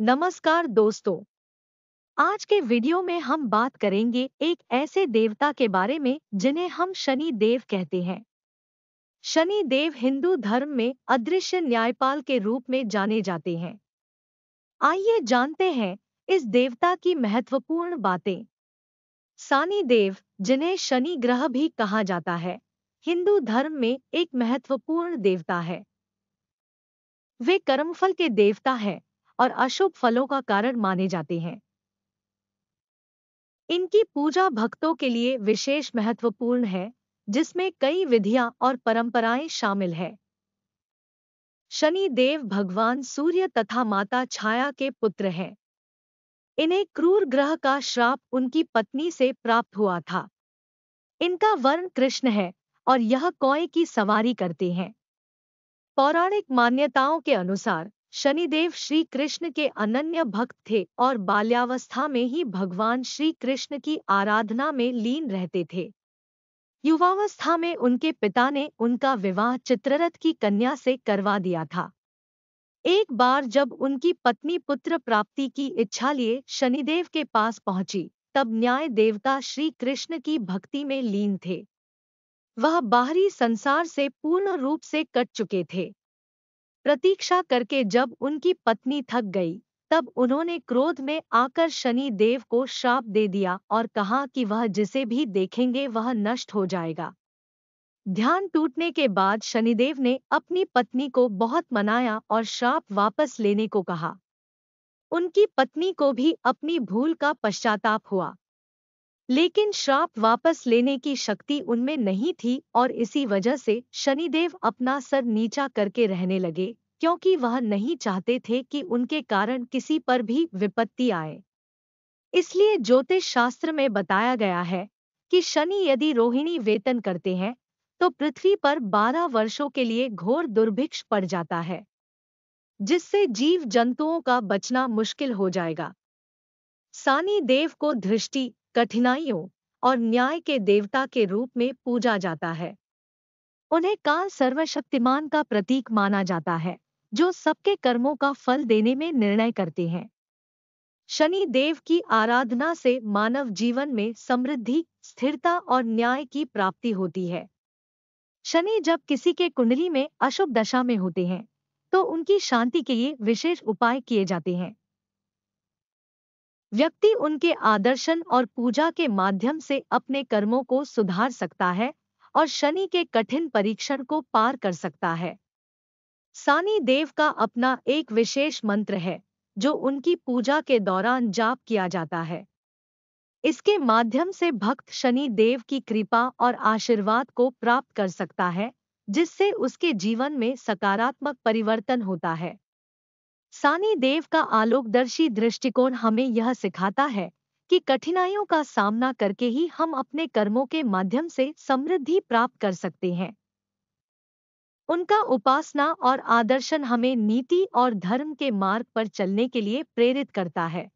नमस्कार दोस्तों। आज के वीडियो में हम बात करेंगे एक ऐसे देवता के बारे में जिन्हें हम शनि देव कहते हैं। शनि देव हिंदू धर्म में अदृश्य न्यायपाल के रूप में जाने जाते हैं। आइए जानते हैं इस देवता की महत्वपूर्ण बातें। शनि देव, जिन्हें शनि ग्रह भी कहा जाता है, हिंदू धर्म में एक महत्वपूर्ण देवता है। वे कर्मफल के देवता हैं और अशुभ फलों का कारण माने जाते हैं। इनकी पूजा भक्तों के लिए विशेष महत्वपूर्ण है, जिसमें कई विधियां और परंपराएं शामिल हैं। शनि देव भगवान सूर्य तथा माता छाया के पुत्र हैं। इन्हें क्रूर ग्रह का श्राप उनकी पत्नी से प्राप्त हुआ था। इनका वर्ण कृष्ण है और यह कौए की सवारी करते हैं। पौराणिक मान्यताओं के अनुसार शनिदेव श्री कृष्ण के अनन्य भक्त थे और बाल्यावस्था में ही भगवान श्री कृष्ण की आराधना में लीन रहते थे। युवावस्था में उनके पिता ने उनका विवाह चित्ररथ की कन्या से करवा दिया था। एक बार जब उनकी पत्नी पुत्र प्राप्ति की इच्छा लिए शनिदेव के पास पहुंची, तब न्याय देवता श्री कृष्ण की भक्ति में लीन थे। वह बाहरी संसार से पूर्ण रूप से कट चुके थे। प्रतीक्षा करके जब उनकी पत्नी थक गई, तब उन्होंने क्रोध में आकर शनि देव को श्राप दे दिया और कहा कि वह जिसे भी देखेंगे वह नष्ट हो जाएगा। ध्यान टूटने के बाद शनिदेव ने अपनी पत्नी को बहुत मनाया और श्राप वापस लेने को कहा। उनकी पत्नी को भी अपनी भूल का पश्चाताप हुआ, लेकिन श्राप वापस लेने की शक्ति उनमें नहीं थी और इसी वजह से शनिदेव अपना सर नीचा करके रहने लगे, क्योंकि वह नहीं चाहते थे कि उनके कारण किसी पर भी विपत्ति आए। इसलिए ज्योतिष शास्त्र में बताया गया है कि शनि यदि रोहिणी वेतन करते हैं तो पृथ्वी पर 12 वर्षों के लिए घोर दुर्भिक्ष पड़ जाता है, जिससे जीव जंतुओं का बचना मुश्किल हो जाएगा। शनि देव को दृष्टि, कठिनाइयों और न्याय के देवता के रूप में पूजा जाता है। उन्हें काल सर्वशक्तिमान का प्रतीक माना जाता है, जो सबके कर्मों का फल देने में निर्णय करते हैं। शनि देव की आराधना से मानव जीवन में समृद्धि, स्थिरता और न्याय की प्राप्ति होती है। शनि जब किसी के कुंडली में अशुभ दशा में होते हैं, तो उनकी शांति के लिए विशेष उपाय किए जाते हैं। व्यक्ति उनके आदर्शन और पूजा के माध्यम से अपने कर्मों को सुधार सकता है और शनि के कठिन परीक्षण को पार कर सकता है। शनि देव का अपना एक विशेष मंत्र है, जो उनकी पूजा के दौरान जाप किया जाता है। इसके माध्यम से भक्त शनि देव की कृपा और आशीर्वाद को प्राप्त कर सकता है, जिससे उसके जीवन में सकारात्मक परिवर्तन होता है। शनि देव का आलोकदर्शी दृष्टिकोण हमें यह सिखाता है कि कठिनाइयों का सामना करके ही हम अपने कर्मों के माध्यम से समृद्धि प्राप्त कर सकते हैं। उनका उपासना और आदर्शन हमें नीति और धर्म के मार्ग पर चलने के लिए प्रेरित करता है।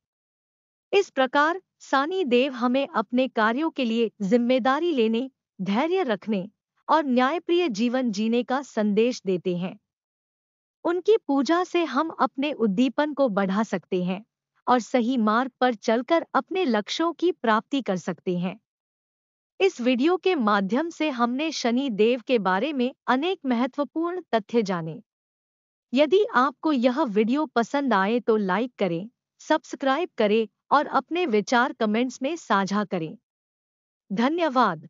इस प्रकार शनि देव हमें अपने कार्यों के लिए जिम्मेदारी लेने, धैर्य रखने और न्यायप्रिय जीवन जीने का संदेश देते हैं। उनकी पूजा से हम अपने उद्दीपन को बढ़ा सकते हैं और सही मार्ग पर चलकर अपने लक्ष्यों की प्राप्ति कर सकते हैं। इस वीडियो के माध्यम से हमने शनि देव के बारे में अनेक महत्वपूर्ण तथ्य जाने। यदि आपको यह वीडियो पसंद आए तो लाइक करें, सब्सक्राइब करें और अपने विचार कमेंट्स में साझा करें। धन्यवाद।